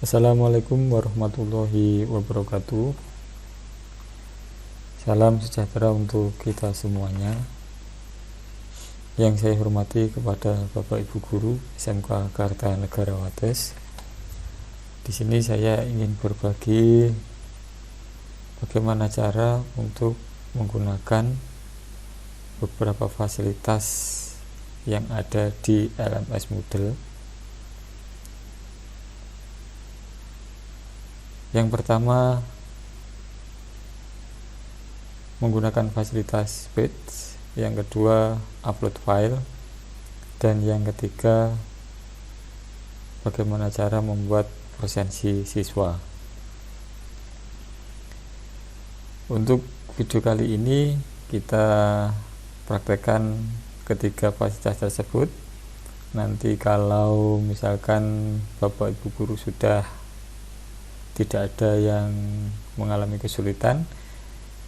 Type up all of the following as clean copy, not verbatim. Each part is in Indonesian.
Assalamualaikum warahmatullahi wabarakatuh. Salam sejahtera untuk kita semuanya. Yang saya hormati kepada Bapak Ibu Guru SMK Kartanegara Wates. Di sini saya ingin berbagi bagaimana cara untuk menggunakan beberapa fasilitas yang ada di LMS Moodle. Yang pertama, menggunakan fasilitas batch, yang kedua upload file, dan yang ketiga bagaimana cara membuat presensi siswa. Untuk video kali ini kita praktekkan ketiga fasilitas tersebut. Nanti kalau misalkan Bapak Ibu Guru sudah tidak ada yang mengalami kesulitan,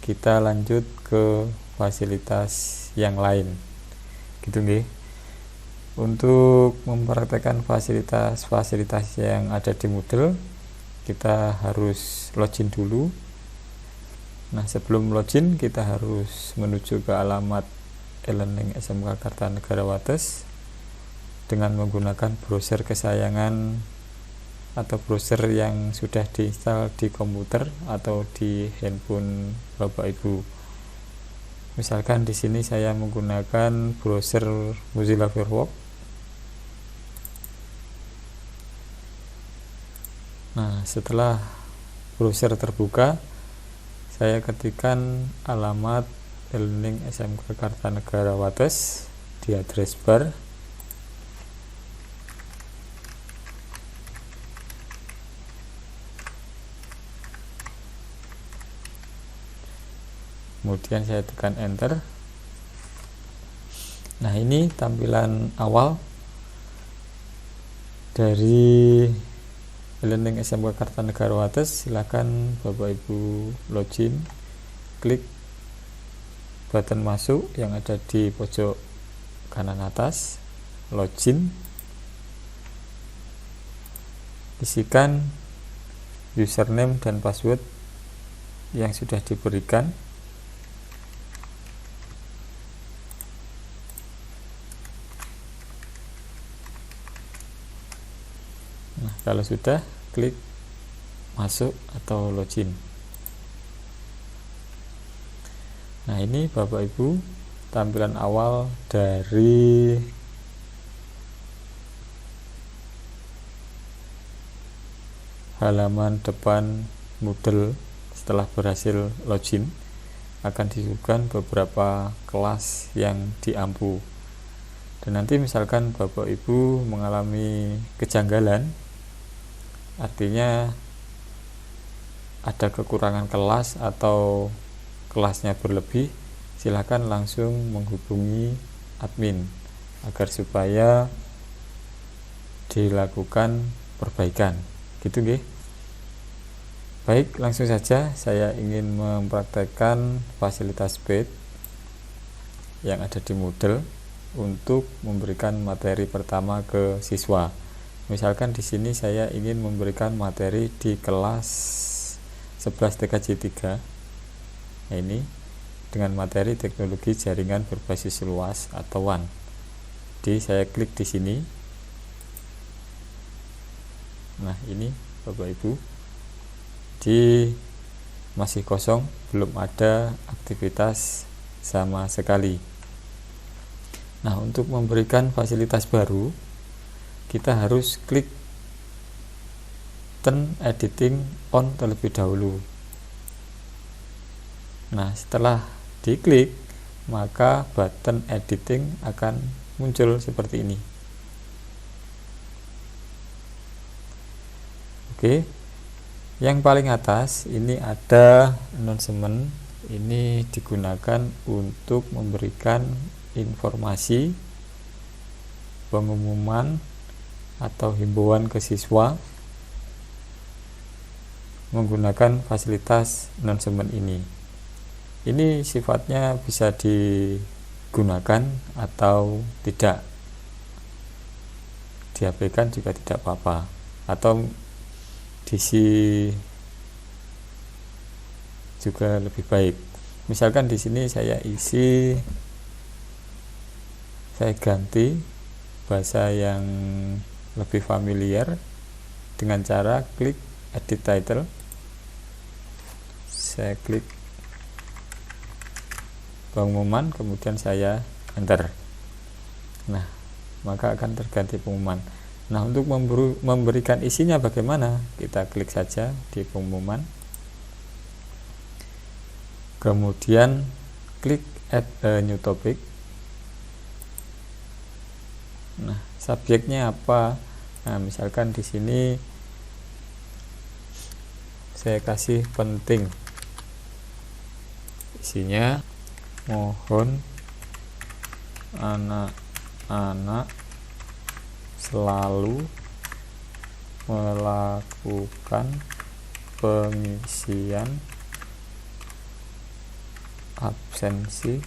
kita lanjut ke fasilitas yang lain, gitu nggih. Untuk mempraktekkan fasilitas yang ada di Moodle, kita harus login dulu. Nah, sebelum login kita harus menuju ke alamat e-learning SMK Kartanegara Wates dengan menggunakan browser kesayangan atau browser yang sudah diinstal di komputer atau di handphone Bapak Ibu. Misalkan di sini saya menggunakan browser Mozilla Firefox. Nah, setelah browser terbuka, saya ketikkan alamat e-learning SMK Kartanegara Wates di address bar. Kemudian saya tekan enter. Nah, ini tampilan awal dari e-learning SMK Kartanegara Wates. Silakan Bapak Ibu login, klik button masuk yang ada di pojok kanan atas, login, isikan username dan password yang sudah diberikan. Nah, kalau sudah, klik masuk atau login. Nah, ini Bapak Ibu tampilan awal dari halaman depan Moodle. Setelah berhasil login, akan disuguhkan beberapa kelas yang diampu. Dan nanti misalkan Bapak Ibu mengalami kejanggalan, artinya ada kekurangan kelas atau kelasnya berlebih, silakan langsung menghubungi admin agar supaya dilakukan perbaikan, gitu nggih. Baik, langsung saja saya ingin mempraktekkan fasilitas batch yang ada di Moodle untuk memberikan materi pertama ke siswa. Misalkan di sini saya ingin memberikan materi di kelas 11 TKJ 3. Nah, ini dengan materi teknologi jaringan berbasis luas atau WAN. Jadi saya klik di sini. Nah, ini Bapak Ibu, di masih kosong, belum ada aktivitas sama sekali. Nah, untuk memberikan fasilitas baru, kita harus klik turn editing on terlebih dahulu. Nah, setelah diklik, maka button editing akan muncul seperti ini. Oke, yang paling atas ini ada announcement. Ini digunakan untuk memberikan informasi, pengumuman atau himbauan ke siswa menggunakan fasilitas announcement ini. Ini sifatnya bisa digunakan atau tidak, diabaikan juga tidak apa-apa, atau diisi juga lebih baik. Misalkan di sini saya ganti bahasa yang lebih familiar dengan cara klik edit title. Saya klik pengumuman, kemudian saya enter. Nah, maka akan terganti pengumuman. Nah, untuk memberikan isinya bagaimana? Kita klik saja di pengumuman, kemudian klik add a new topic. Nah, subjeknya apa? Nah, misalkan di sini saya kasih penting. Isinya mohon anak-anak selalu melakukan pengisian absensi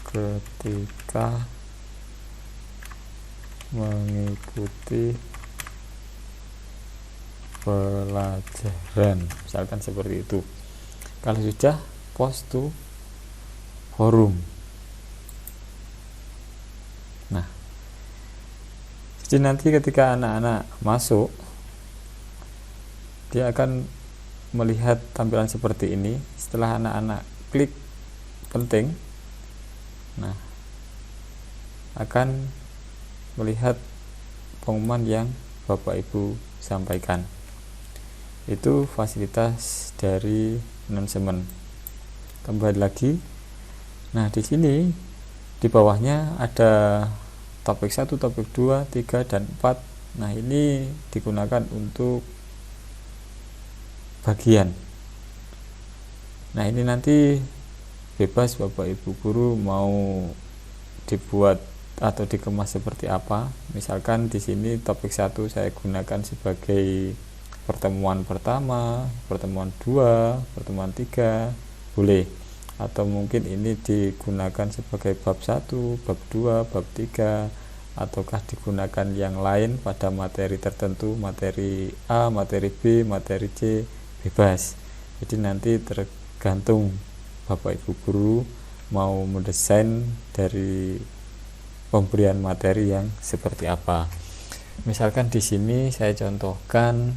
ketika mengikuti pelajaran, misalkan seperti itu. Kalau sudah, post to forum. Nah, jadi nanti ketika anak-anak masuk, dia akan melihat tampilan seperti ini. Setelah anak-anak klik penting, nah, akan melihat pengumuman yang Bapak Ibu sampaikan. Itu fasilitas dari announcement. Kembali lagi. Nah, di sini di bawahnya ada topik 1, topik 2, 3 dan 4. Nah, ini digunakan untuk bagian. Nah, ini nanti bebas Bapak Ibu guru mau dibuat atau dikemas seperti apa. Misalkan di sini topik 1 saya gunakan sebagai pertemuan pertama, pertemuan 2, pertemuan 3, boleh. Atau mungkin ini digunakan sebagai bab 1, bab 2, bab 3, ataukah digunakan yang lain pada materi tertentu, materi A, materi B, materi C, bebas. Jadi nanti tergantung Bapak Ibu guru mau mendesain dari pemberian materi yang seperti apa. Misalkan di sini saya contohkan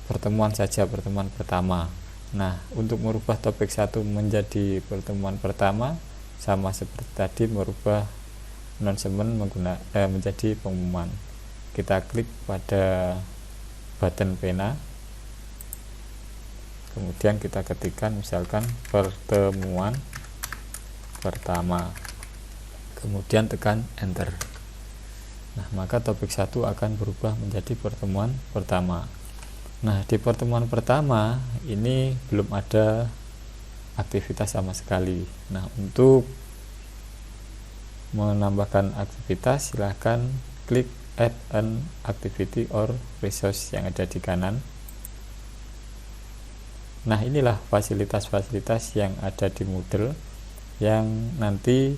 pertemuan saja, pertemuan pertama. Nah, untuk merubah topik 1 menjadi pertemuan pertama, sama seperti tadi merubah announcement menjadi pengumuman. Kita klik pada button pena, kemudian kita ketikkan misalkan pertemuan pertama, kemudian tekan enter. Nah, maka topik 1 akan berubah menjadi pertemuan pertama. Nah, di pertemuan pertama ini belum ada aktivitas sama sekali. Nah, untuk menambahkan aktivitas silahkan klik add an activity or resource yang ada di kanan. Nah, inilah fasilitas-fasilitas yang ada di Moodle yang nanti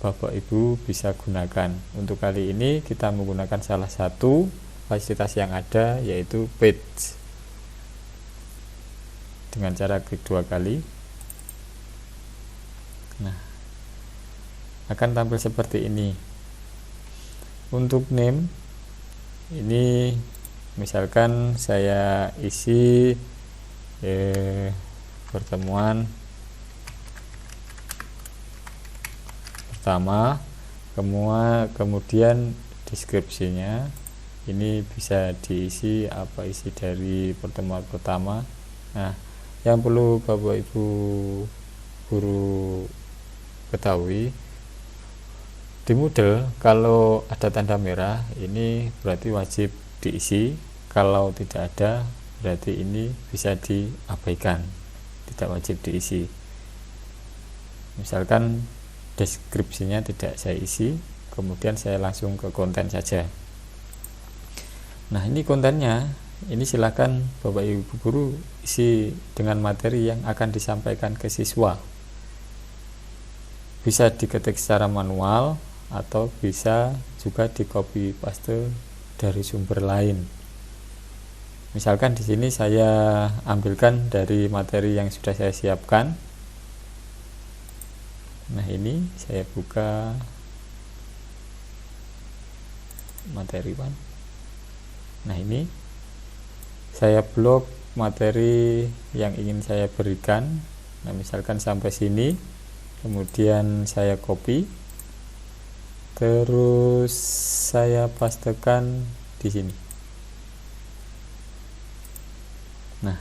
Bapak Ibu bisa gunakan. Untuk kali ini kita menggunakan salah satu fasilitas yang ada, yaitu page, dengan cara klik 2 kali. Nah, akan tampil seperti ini. Untuk name ini misalkan saya isi pertemuan pertama, kemudian deskripsinya ini bisa diisi apa isi dari pertemuan pertama. Nah, yang perlu Bapak Ibu guru ketahui, di Moodle kalau ada tanda merah ini berarti wajib diisi, kalau tidak ada berarti ini bisa diabaikan, tidak wajib diisi. Misalkan deskripsinya tidak saya isi, kemudian saya langsung ke konten saja. Nah, ini kontennya, ini silakan Bapak Ibu guru isi dengan materi yang akan disampaikan ke siswa. bisa diketik secara manual atau bisa juga di copy paste dari sumber lain. Misalkan di sini saya ambilkan dari materi yang sudah saya siapkan. Nah, ini saya buka materi 1. Nah, ini saya blok materi yang ingin saya berikan. Nah, misalkan sampai sini, kemudian saya copy, terus saya pastekan di sini. Nah,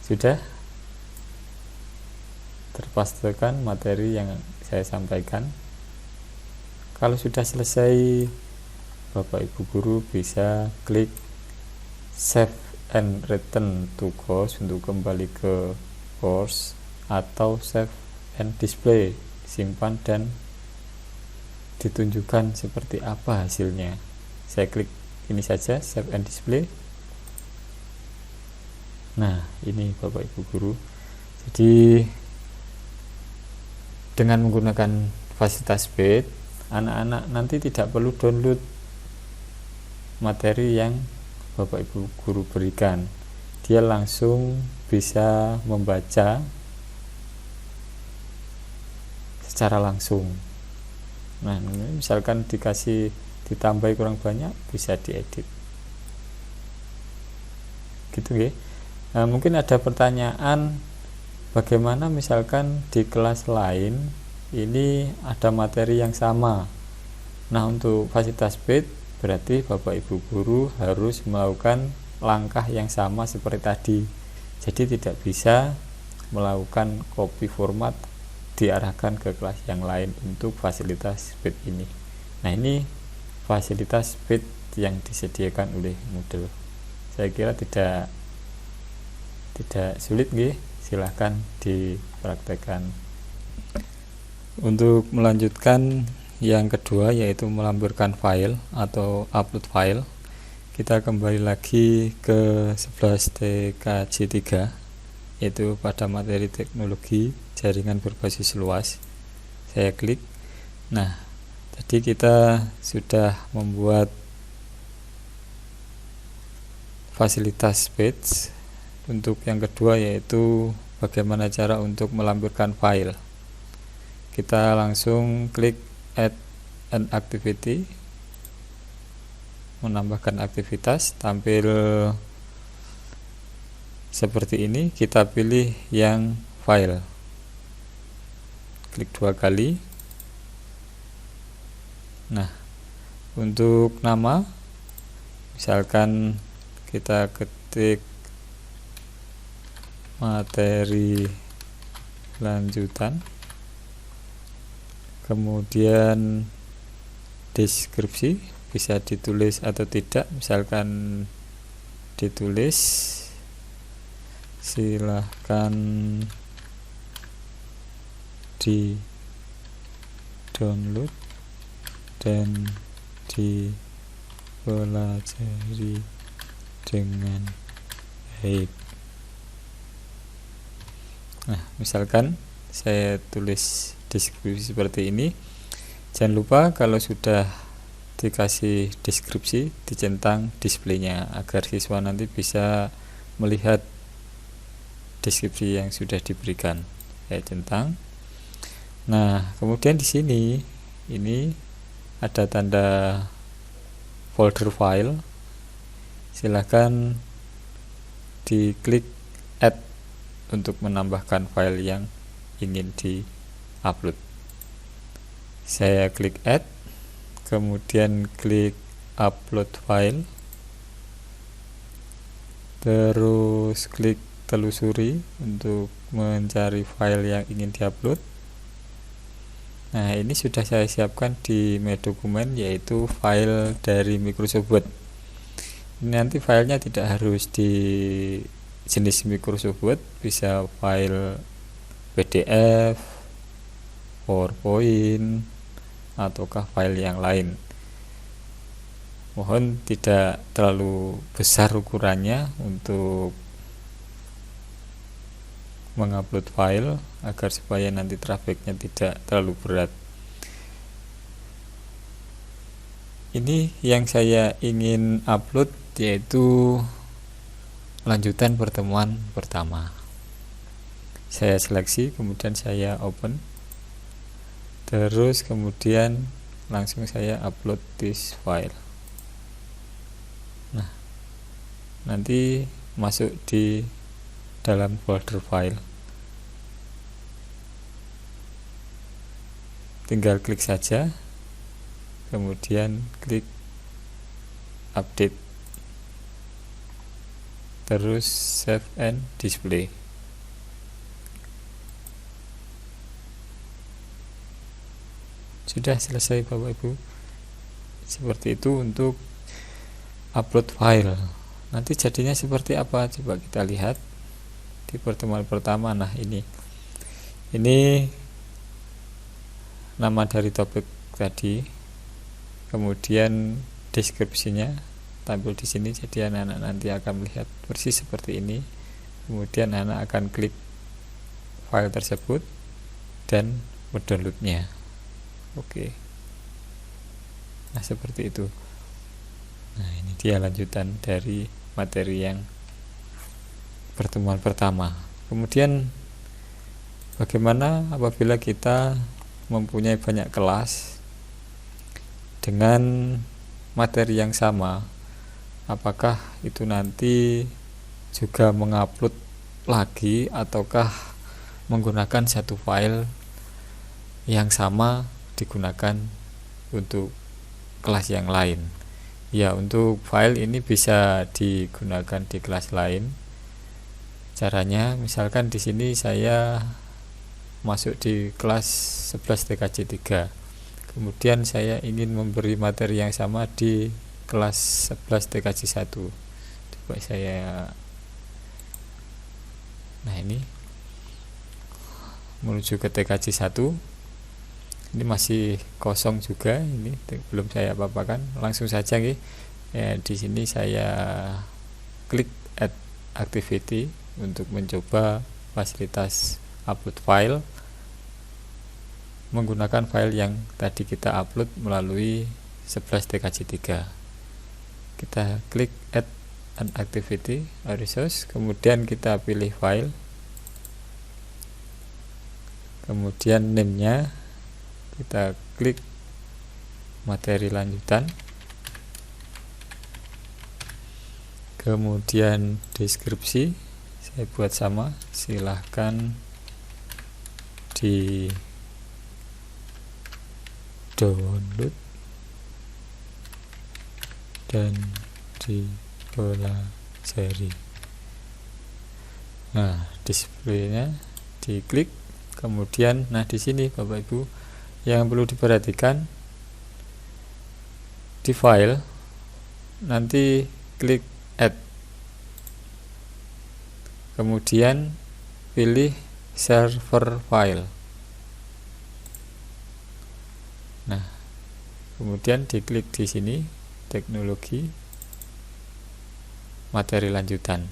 sudah terpastekan materi yang saya sampaikan. Kalau sudah selesai, Bapak Ibu guru bisa klik save and return to course untuk kembali ke course, atau save and display, simpan dan ditunjukkan seperti apa hasilnya. Saya klik ini saja, save and display. Nah, ini Bapak Ibu guru. Jadi dengan menggunakan fasilitas BED, anak-anak nanti tidak perlu download materi yang Bapak Ibu guru berikan. Dia langsung bisa membaca secara langsung. Nah, misalkan ditambah kurang banyak, bisa diedit. Gitu ya. Nah, mungkin ada pertanyaan, bagaimana misalkan di kelas lain ini ada materi yang sama. Nah, untuk fasilitas BED berarti Bapak Ibu guru harus melakukan langkah yang sama seperti tadi. Jadi tidak bisa melakukan copy format diarahkan ke kelas yang lain untuk fasilitas BED ini. Nah, ini fasilitas BED yang disediakan oleh Moodle. Saya kira tidak sulit nggih, silahkan dipraktekkan. Untuk melanjutkan yang kedua, yaitu melampirkan file atau upload file, kita kembali lagi ke 11 TKJ 3, yaitu pada materi teknologi jaringan berbasis luas. Saya klik. Nah, tadi kita sudah membuat fasilitas page. Untuk yang kedua, yaitu bagaimana cara untuk melampirkan file. Kita langsung klik add an activity, menambahkan aktivitas, tampil seperti ini. Kita pilih yang file, klik 2 kali. Nah, untuk nama, misalkan kita ketik materi lanjutan, kemudian deskripsi, bisa ditulis atau tidak. Misalkan ditulis, silahkan di download dan dipelajari dengan baik. Nah, misalkan saya tulis deskripsi seperti ini. Jangan lupa kalau sudah dikasih deskripsi, dicentang displaynya agar siswa nanti bisa melihat deskripsi yang sudah diberikan. Saya centang. Nah, kemudian di sini ini ada tanda folder file. Silahkan diklik add untuk menambahkan file yang ingin di-upload. Saya klik add, kemudian klik upload file, terus klik telusuri untuk mencari file yang ingin diupload. Nah, ini sudah saya siapkan di dokumen, yaitu file dari Microsoft Word. Ini nanti filenya tidak harus di jenis Microsoft Word, bisa file PDF, PowerPoint, ataukah file yang lain. Mohon tidak terlalu besar ukurannya untuk mengupload file agar supaya nanti trafficnya tidak terlalu berat. Ini yang saya ingin upload, yaitu lanjutan pertemuan pertama. Saya seleksi, kemudian saya open, terus kemudian langsung saya upload this file. Nah, nanti masuk di dalam folder file, tinggal klik saja, kemudian klik update, terus save and display. Sudah selesai Bapak Ibu. Seperti itu untuk upload file. Nanti jadinya seperti apa, coba kita lihat di pertemuan pertama. Nah, ini nama dari topik tadi, kemudian deskripsinya tampil di sini. Jadi anak-anak nanti akan melihat persis seperti ini. Kemudian anak akan klik file tersebut dan mendownloadnya. Oke. Nah, seperti itu. Nah, ini dia lanjutan dari materi yang pertemuan pertama. Kemudian bagaimana apabila kita mempunyai banyak kelas dengan materi yang sama? Apakah itu nanti juga mengupload lagi ataukah menggunakan satu file yang sama digunakan untuk kelas yang lain? Ya, untuk file ini bisa digunakan di kelas lain. Caranya, misalkan di sini saya masuk di kelas 11 TKJ 3. Kemudian saya ingin memberi materi yang sama di kelas 11 TKJ 1. Coba saya, nah ini menuju ke TKJ 1. Ini masih kosong juga, ini belum saya apa-apakan. Langsung saja nih. Ya, di sini saya klik add activity untuk mencoba fasilitas upload file menggunakan file yang tadi kita upload melalui 11 TKJ 3. Kita klik add an activity resource, kemudian kita pilih file, kemudian name-nya kita klik materi lanjutan, kemudian deskripsi saya buat sama, silahkan di download dan dipelajari. Nah, displaynya diklik, kemudian nah di sini Bapak Ibu yang perlu diperhatikan, di file nanti klik add, kemudian pilih server file. Nah, kemudian diklik di sini teknologi materi lanjutan.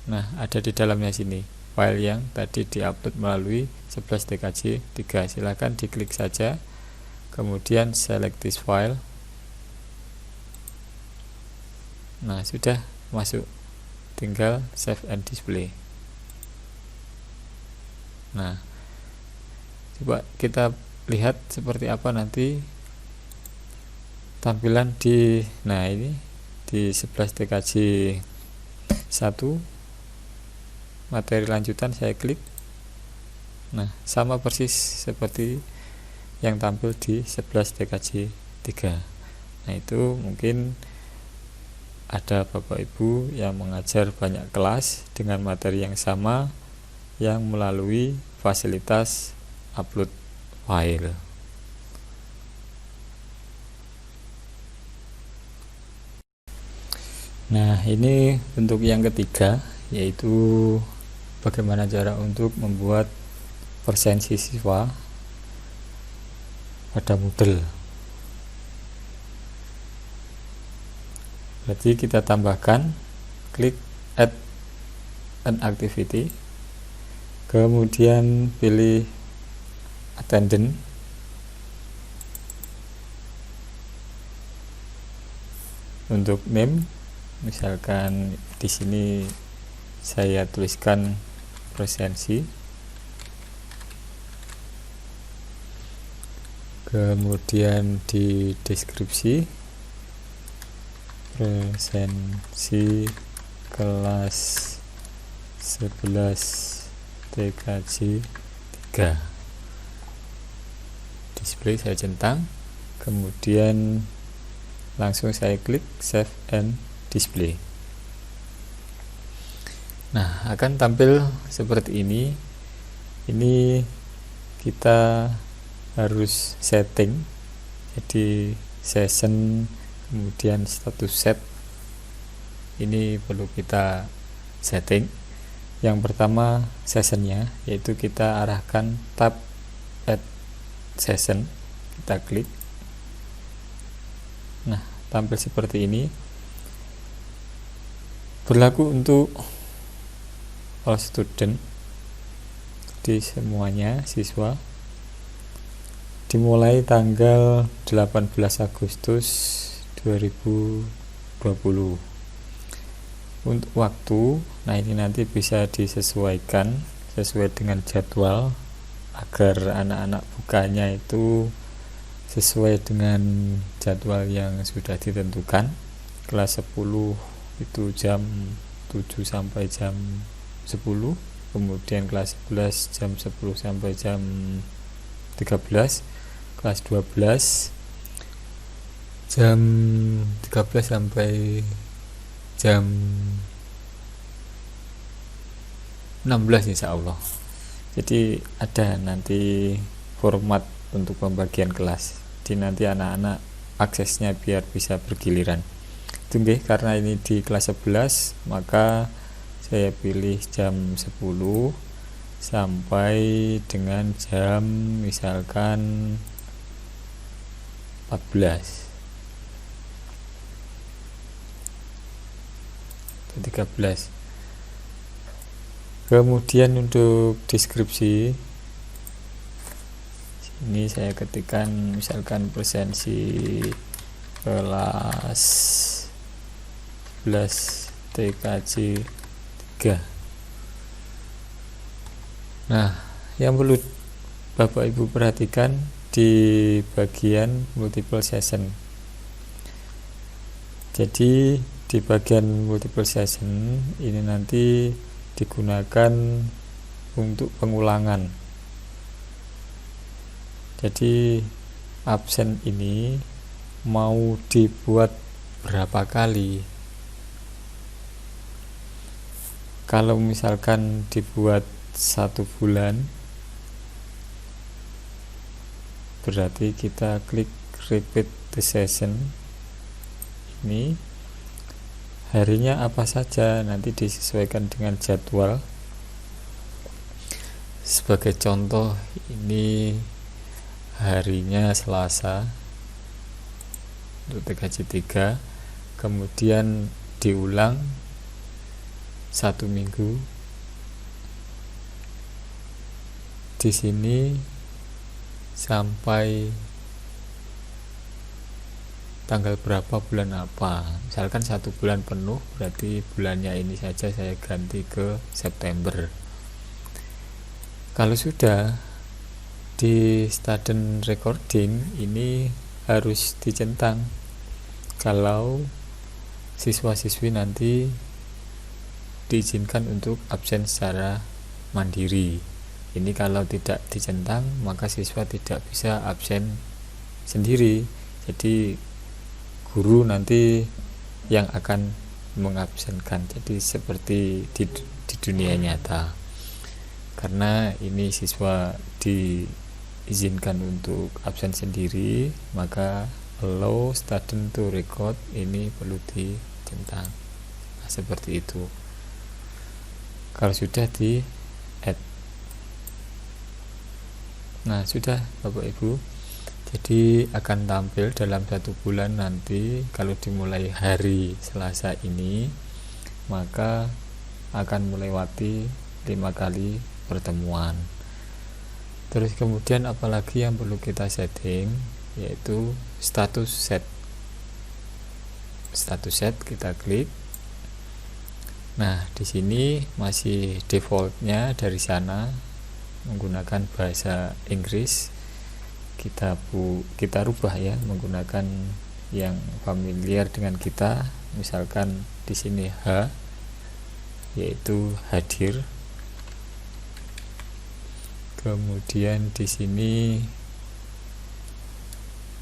Nah, ada di dalamnya sini file yang tadi diupload melalui 11 TKJ 3. Silakan diklik saja, kemudian select this file. Nah, sudah masuk, tinggal save and display. Nah, coba kita lihat seperti apa nanti tampilan di, nah ini di 11 TKJ 1 materi lanjutan saya klik. Nah, sama persis seperti yang tampil di 11 TKJ 3. Nah, itu mungkin ada Bapak Ibu yang mengajar banyak kelas dengan materi yang sama yang melalui fasilitas upload file. Nah, ini bentuk yang ketiga, yaitu bagaimana cara untuk membuat presensi siswa pada Moodle. Berarti kita tambahkan, klik add an activity, kemudian pilih attendant. Untuk name, misalkan di sini saya tuliskan presensi, kemudian di deskripsi presensi kelas 11 TKJ 3. Display saya centang, kemudian langsung saya klik save and display. Nah, akan tampil seperti ini. Ini kita harus setting, jadi session kemudian status set ini perlu kita setting. Yang pertama sessionnya, yaitu kita arahkan tab add session, kita klik. Nah, tampil seperti ini. Berlaku untuk all student, di semuanya siswa, dimulai tanggal 18 Agustus 2020. Untuk waktu, nah ini nanti bisa disesuaikan sesuai dengan jadwal agar anak-anak bukanya itu sesuai dengan jadwal yang sudah ditentukan. Kelas 10 itu jam 7 sampai jam 10, kemudian kelas 11 jam 10 sampai jam 13, kelas 12 jam 13 sampai jam 16 insya Allah. Jadi ada nanti format untuk pembagian kelas, jadi nanti anak-anak aksesnya biar bisa bergiliran. Itu nggih, karena ini di kelas 11 maka saya pilih jam 10 sampai dengan jam misalkan 14 atau 13. Kemudian untuk deskripsi ini saya ketikkan misalkan presensi kelas 11 TKJ 3. Nah, yang perlu Bapak Ibu perhatikan di bagian multiple session. Jadi di bagian multiple session ini nanti digunakan untuk pengulangan. Jadi absen ini mau dibuat berapa kali? Kalau misalkan dibuat 1 bulan, berarti kita klik repeat the session. Ini harinya apa saja, nanti disesuaikan dengan jadwal. Sebagai contoh, ini harinya Selasa untuk TKJ 3, kemudian diulang 1 minggu. Di sini sampai tanggal berapa, bulan apa, misalkan 1 bulan penuh, berarti bulannya ini saja saya ganti ke September. Kalau sudah di student recording ini harus dicentang kalau siswa-siswi nanti diizinkan untuk absen secara mandiri. Ini kalau tidak dicentang maka siswa tidak bisa absen sendiri, jadi guru nanti yang akan mengabsenkan. Jadi seperti di dunia nyata, karena ini siswa diizinkan untuk absen sendiri, maka allow student to record ini perlu dicentang. Nah, seperti itu. Kalau sudah di add. Nah, sudah Bapak Ibu. Jadi akan tampil dalam 1 bulan nanti. Kalau dimulai hari Selasa ini, maka akan melewati 5 kali pertemuan. Terus kemudian apalagi yang perlu kita setting, yaitu status set. Status set kita klik. Nah, di sini masih defaultnya dari sana menggunakan bahasa Inggris. Kita rubah ya menggunakan yang familiar dengan kita. Misalkan di sini H, yaitu hadir. Kemudian di sini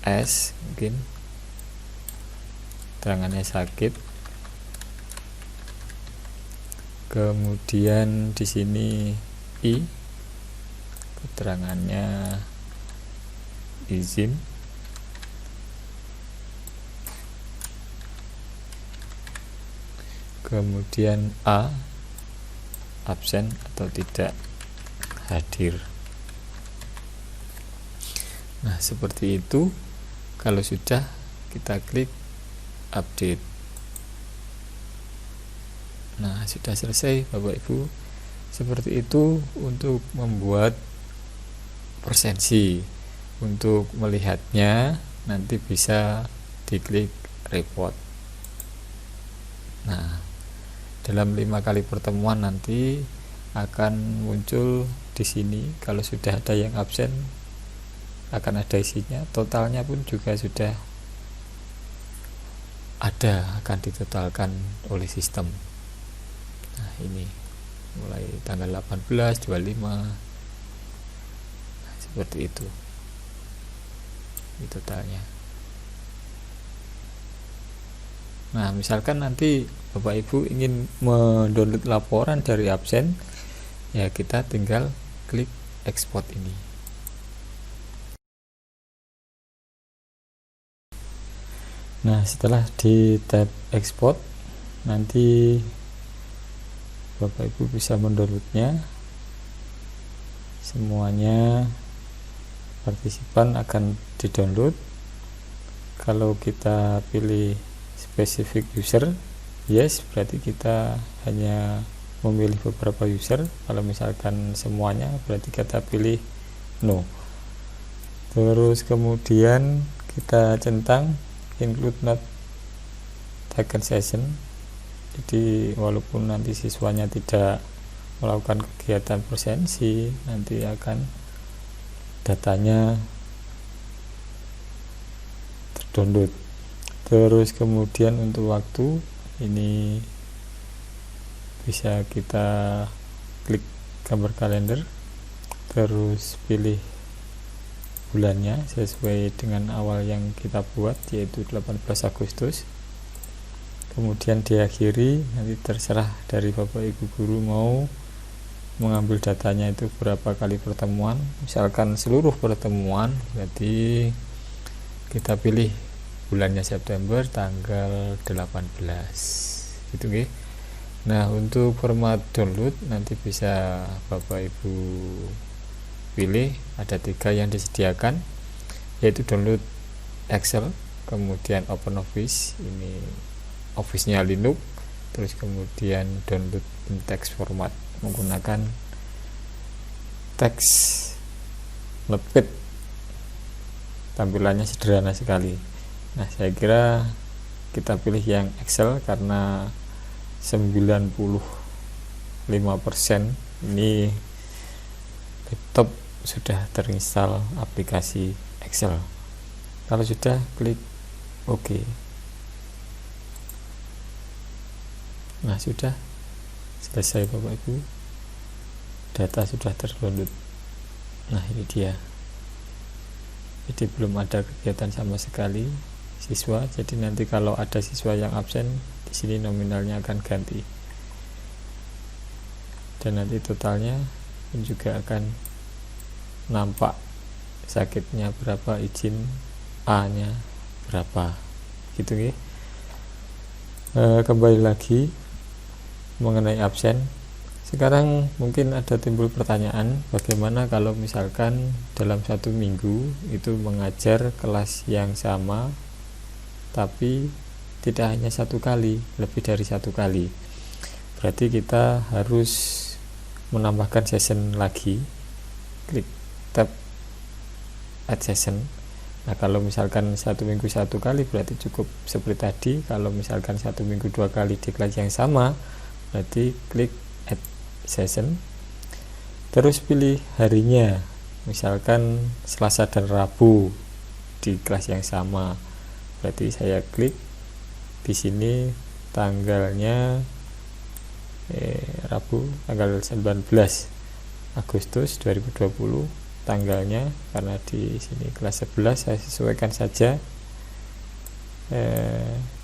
S, mungkin keterangannya sakit. Kemudian di sini I, keterangannya izin. Kemudian A, absen atau tidak hadir. Nah, seperti itu. Kalau sudah, kita klik update. Nah, sudah selesai Bapak Ibu. Seperti itu untuk membuat presensi. Untuk melihatnya nanti bisa diklik report. Nah, dalam 5 kali pertemuan nanti akan muncul di sini. Kalau sudah ada yang absen akan ada isinya, totalnya pun juga sudah ada, akan ditotalkan oleh sistem. Nah, ini mulai tanggal 18, 25, nah, seperti itu totalnya. Nah, misalkan nanti Bapak Ibu ingin mendownload laporan dari absen, ya kita tinggal klik export ini. Nah, setelah di tab export, nanti Bapak Ibu bisa mendownloadnya. Semuanya partisipan akan di-download. Kalau kita pilih specific user, yes, berarti kita hanya memilih beberapa user. Kalau misalkan semuanya, berarti kita pilih no. Terus kemudian kita centang include not taken session. Jadi walaupun nanti siswanya tidak melakukan kegiatan presensi, nanti akan datanya terdownload. Terus kemudian untuk waktu ini bisa kita klik gambar kalender, terus pilih bulannya sesuai dengan awal yang kita buat, yaitu 18 Agustus. Kemudian diakhiri, nanti terserah dari Bapak Ibu guru mau mengambil datanya itu berapa kali pertemuan. Misalkan seluruh pertemuan, berarti kita pilih bulannya September tanggal 18 gitu nggih. Nah, untuk format download nanti bisa Bapak Ibu pilih, ada 3 yang disediakan, yaitu download Excel, kemudian OpenOffice, ini Office-nya Linux, terus kemudian download in text format menggunakan teks lepit, tampilannya sederhana sekali. Nah, saya kira kita pilih yang Excel karena 95% ini laptop sudah terinstall aplikasi Excel. Kalau sudah, klik OK. Nah, sudah selesai Bapak Ibu, data sudah terdownload. Nah, ini dia. Jadi belum ada kegiatan sama sekali siswa. Jadi nanti kalau ada siswa yang absen, di sini nominalnya akan ganti. Dan nanti totalnya pun juga akan nampak, sakitnya berapa, izin A-nya berapa. Gitu nggih. Kembali lagi mengenai absen. Sekarang mungkin ada timbul pertanyaan, bagaimana kalau misalkan dalam 1 minggu itu mengajar kelas yang sama tapi tidak hanya 1 kali, lebih dari 1 kali. Berarti kita harus menambahkan session lagi, klik tab add session. Nah, kalau misalkan 1 minggu 1 kali berarti cukup seperti tadi. Kalau misalkan 1 minggu 2 kali di kelas yang sama, berarti klik add session, terus pilih harinya, misalkan Selasa dan Rabu di kelas yang sama. Berarti saya klik di sini tanggalnya Rabu tanggal 19 Agustus 2020 tanggalnya, karena di sini kelas 11 saya sesuaikan saja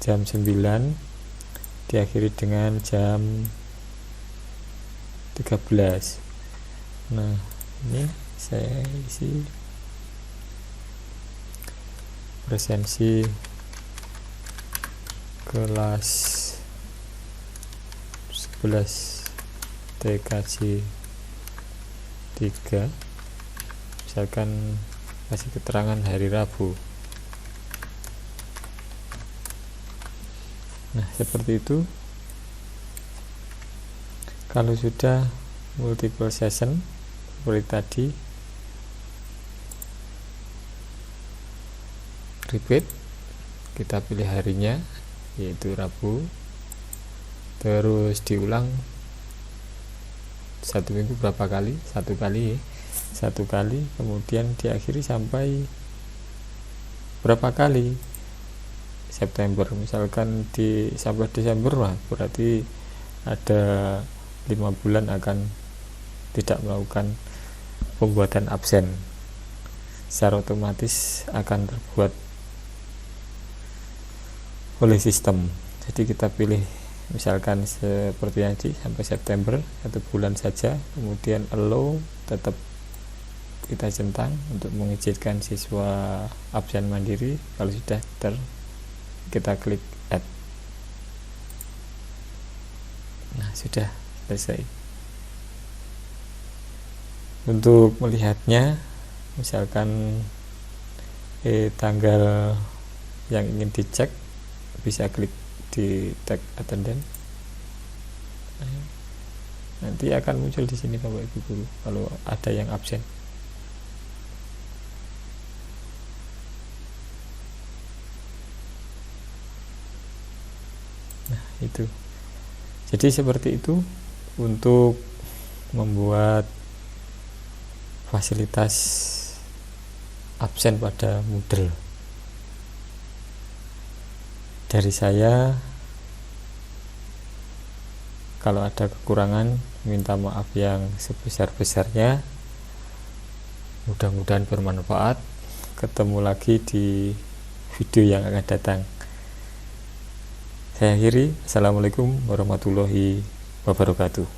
jam 9, diakhiri dengan jam 13. Nah, ini saya isi presensi kelas 11 TKJ 3, misalkan kasih keterangan hari Rabu. Nah, seperti itu. Kalau sudah multiple session seperti tadi, repeat, kita pilih harinya yaitu Rabu, terus diulang 1 minggu berapa kali? 1 kali, kemudian diakhiri sampai berapa kali? September, misalkan sampai Desember, berarti ada 5 bulan akan tidak melakukan pembuatan absen, secara otomatis akan terbuat oleh sistem. Jadi kita pilih misalkan seperti tadi sampai September, 1 bulan saja, kemudian allow, tetap kita centang untuk mengizinkan siswa absen mandiri. Kalau sudah kita klik add. Nah, sudah selesai. Untuk melihatnya, misalkan tanggal yang ingin dicek, bisa klik di tag attendance. Nanti akan muncul di sini Bapak Ibu guru kalau ada yang absen. Nah, itu. Jadi seperti itu untuk membuat fasilitas absen pada Moodle. Dari saya, kalau ada kekurangan minta maaf yang sebesar-besarnya. Mudah-mudahan bermanfaat. Ketemu lagi di video yang akan datang. Saya akhiri. Assalamualaikum warahmatullahi wabarakatuh.